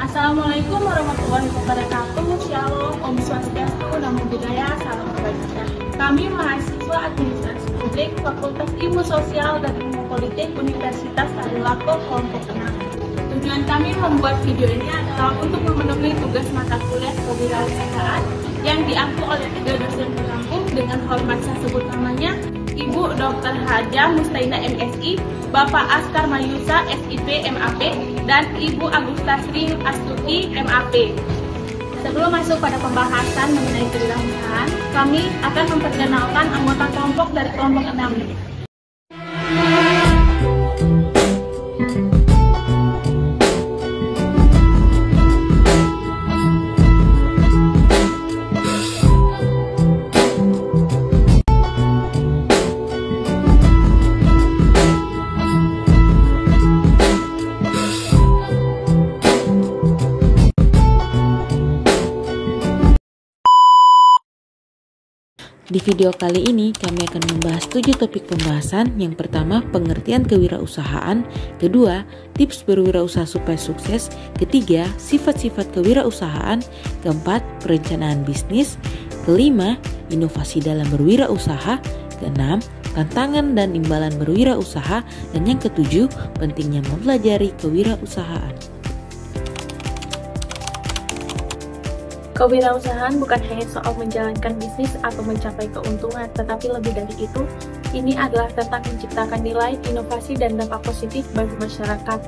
Assalamualaikum warahmatullahi wabarakatuh. Shalom, Om Swastiastu, Namo Buddhaya, Salam Kebajikan. Kami mahasiswa Administrasi Publik Fakultas Ilmu Sosial dan Ilmu Politik Universitas Tadulako kelompok 6. Tujuan kami membuat video ini adalah untuk memenuhi tugas mata kuliah kewirausahaan yang diampu oleh 3 dosen penampung. Dengan hormat saya sebut namanya Ibu Dr. Haja Mustaina MSI, Bapak Askar Mayusa SIP MAP, dan Ibu Agustasri Astuti MAP. Sebelum masuk pada pembahasan mengenai kewirausahaan, kami akan memperkenalkan anggota kelompok dari kelompok 6. Di video kali ini kami akan membahas 7 topik pembahasan. Yang pertama, pengertian kewirausahaan. Kedua, tips berwirausaha supaya sukses. Ketiga, sifat-sifat kewirausahaan. Keempat, perencanaan bisnis. Kelima, inovasi dalam berwirausaha. Keenam, tantangan dan imbalan berwirausaha. Dan yang ketujuh, pentingnya mempelajari kewirausahaan. Kewirausahaan bukan hanya soal menjalankan bisnis atau mencapai keuntungan, tetapi lebih dari itu, ini adalah tentang menciptakan nilai, inovasi, dan dampak positif bagi masyarakat.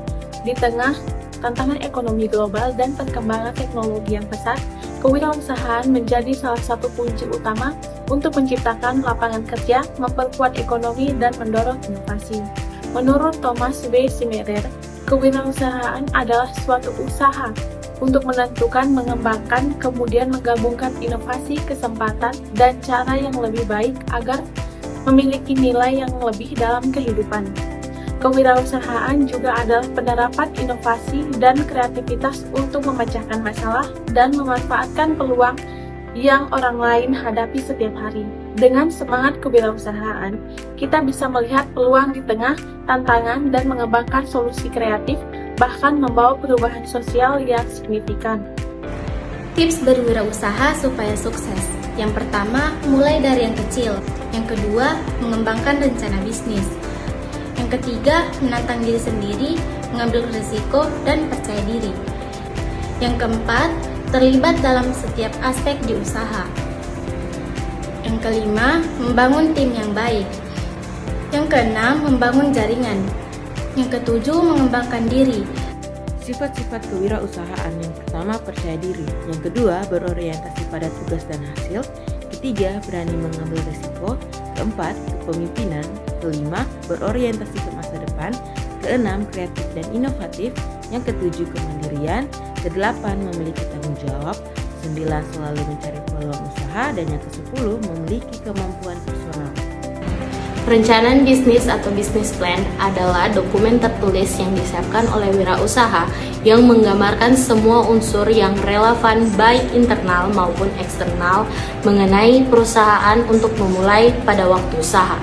Di tengah tantangan ekonomi global dan perkembangan teknologi yang pesat, kewirausahaan menjadi salah satu kunci utama untuk menciptakan lapangan kerja, memperkuat ekonomi, dan mendorong inovasi. Menurut Thomas W. Schmieder, kewirausahaan adalah suatu usaha untuk menentukan, mengembangkan, kemudian menggabungkan inovasi, kesempatan, dan cara yang lebih baik agar memiliki nilai yang lebih dalam kehidupan. Kewirausahaan juga adalah penerapan inovasi dan kreativitas untuk memecahkan masalah dan memanfaatkan peluang yang orang lain hadapi setiap hari. Dengan semangat kewirausahaan, kita bisa melihat peluang di tengah tantangan dan mengembangkan solusi kreatif, bahkan membawa perubahan sosial yang signifikan. Tips berwirausaha supaya sukses. Yang pertama, mulai dari yang kecil. Yang kedua, mengembangkan rencana bisnis. Yang ketiga, menantang diri sendiri, mengambil risiko, dan percaya diri. Yang keempat, terlibat dalam setiap aspek di usaha. Yang kelima, membangun tim yang baik. Yang keenam, membangun jaringan. Yang ketujuh, mengembangkan diri. Sifat-sifat kewirausahaan. Yang pertama, percaya diri. Yang kedua, berorientasi pada tugas dan hasil. Ketiga, berani mengambil risiko. Keempat, kepemimpinan. Kelima, berorientasi ke masa depan. Keenam, kreatif dan inovatif. Yang ketujuh, kemandirian. Kedelapan, memiliki tanggung jawab. 9, selalu mencari peluang usaha. Dan yang ke-10, memiliki kemampuan personal. Perencanaan bisnis atau business plan adalah dokumen tertulis yang disiapkan oleh wirausaha yang menggambarkan semua unsur yang relevan baik internal maupun eksternal mengenai perusahaan untuk memulai pada waktu usaha.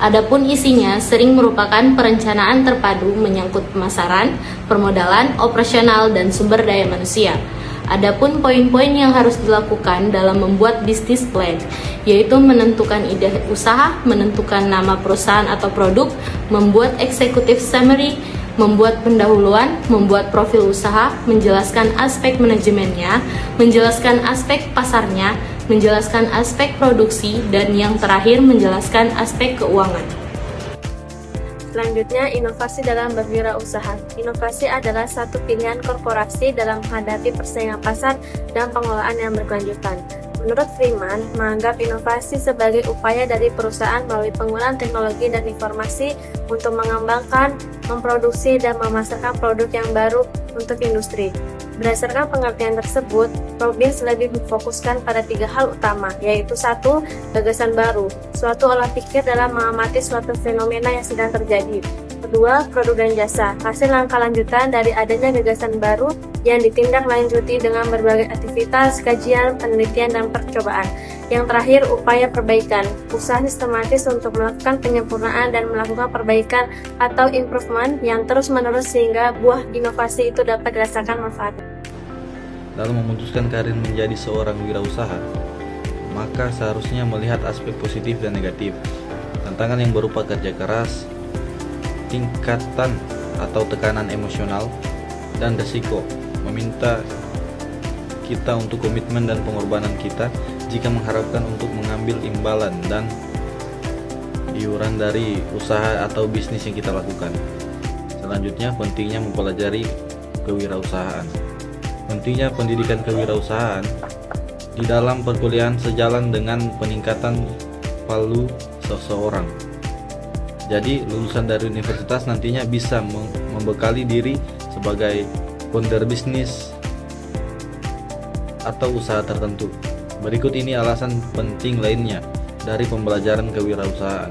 Adapun isinya sering merupakan perencanaan terpadu menyangkut pemasaran, permodalan, operasional, dan sumber daya manusia. Adapun poin-poin yang harus dilakukan dalam membuat bisnis plan, yaitu menentukan ide usaha, menentukan nama perusahaan atau produk, membuat executive summary, membuat pendahuluan, membuat profil usaha, menjelaskan aspek manajemennya, menjelaskan aspek pasarnya, menjelaskan aspek produksi, dan yang terakhir menjelaskan aspek keuangan. Selanjutnya, inovasi dalam berwirausaha. Inovasi adalah satu pilihan korporasi dalam menghadapi persaingan pasar dan pengelolaan yang berkelanjutan. Menurut Freeman, menganggap inovasi sebagai upaya dari perusahaan melalui penggunaan teknologi dan informasi untuk mengembangkan, memproduksi, dan memasarkan produk yang baru untuk industri. Berdasarkan pengertian tersebut, Robbins lebih memfokuskan pada 3 hal utama, yaitu 1. Gagasan baru, suatu olah pikir dalam mengamati suatu fenomena yang sedang terjadi. Kedua, produk dan jasa, hasil langkah lanjutan dari adanya gagasan baru yang ditindaklanjuti dengan berbagai aktivitas, kajian, penelitian, dan percobaan. Yang terakhir, upaya perbaikan, usaha sistematis untuk melakukan penyempurnaan dan melakukan perbaikan atau improvement yang terus-menerus sehingga buah inovasi itu dapat dirasakan manfaat. lalu memutuskan karir menjadi seorang wirausaha, maka seharusnya melihat aspek positif dan negatif. Tantangan yang berupa kerja keras, tingkatan atau tekanan emosional, dan risiko meminta kita untuk komitmen dan pengorbanan kita jika mengharapkan untuk mengambil imbalan dan iuran dari usaha atau bisnis yang kita lakukan. Selanjutnya, pentingnya mempelajari kewirausahaan. Pentingnya pendidikan kewirausahaan di dalam perkuliahan sejalan dengan peningkatan value seseorang. Jadi lulusan dari universitas nantinya bisa membekali diri sebagai founder bisnis atau usaha tertentu. Berikut ini alasan penting lainnya dari pembelajaran kewirausahaan.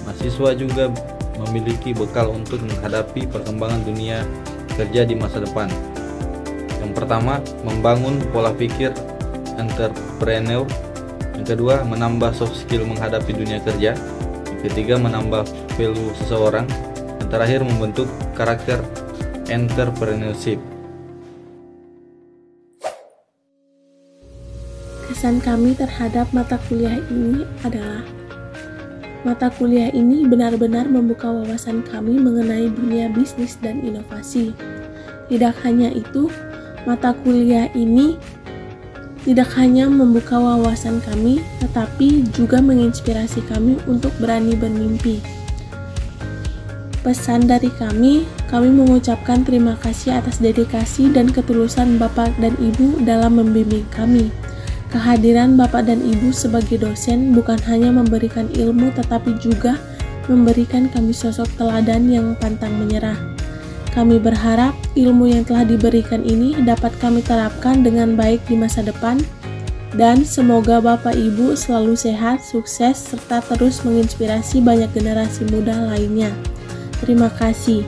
Mahasiswa juga memiliki bekal untuk menghadapi perkembangan dunia kerja di masa depan. Yang pertama, membangun pola pikir entrepreneur. Yang kedua, menambah soft skill menghadapi dunia kerja. Yang ketiga, menambah value seseorang. Dan terakhir, membentuk karakter entrepreneurship. Kesan kami terhadap mata kuliah ini adalah mata kuliah ini benar-benar membuka wawasan kami mengenai dunia bisnis dan inovasi. Tidak hanya itu, mata kuliah ini tidak hanya membuka wawasan kami, tetapi juga menginspirasi kami untuk berani bermimpi. Pesan dari kami mengucapkan terima kasih atas dedikasi dan ketulusan Bapak dan Ibu dalam membimbing kami. Kehadiran Bapak dan Ibu sebagai dosen bukan hanya memberikan ilmu, tetapi juga memberikan kami sosok teladan yang pantang menyerah. Kami berharap ilmu yang telah diberikan ini dapat kami terapkan dengan baik di masa depan, dan semoga Bapak Ibu selalu sehat, sukses, serta terus menginspirasi banyak generasi muda lainnya. Terima kasih.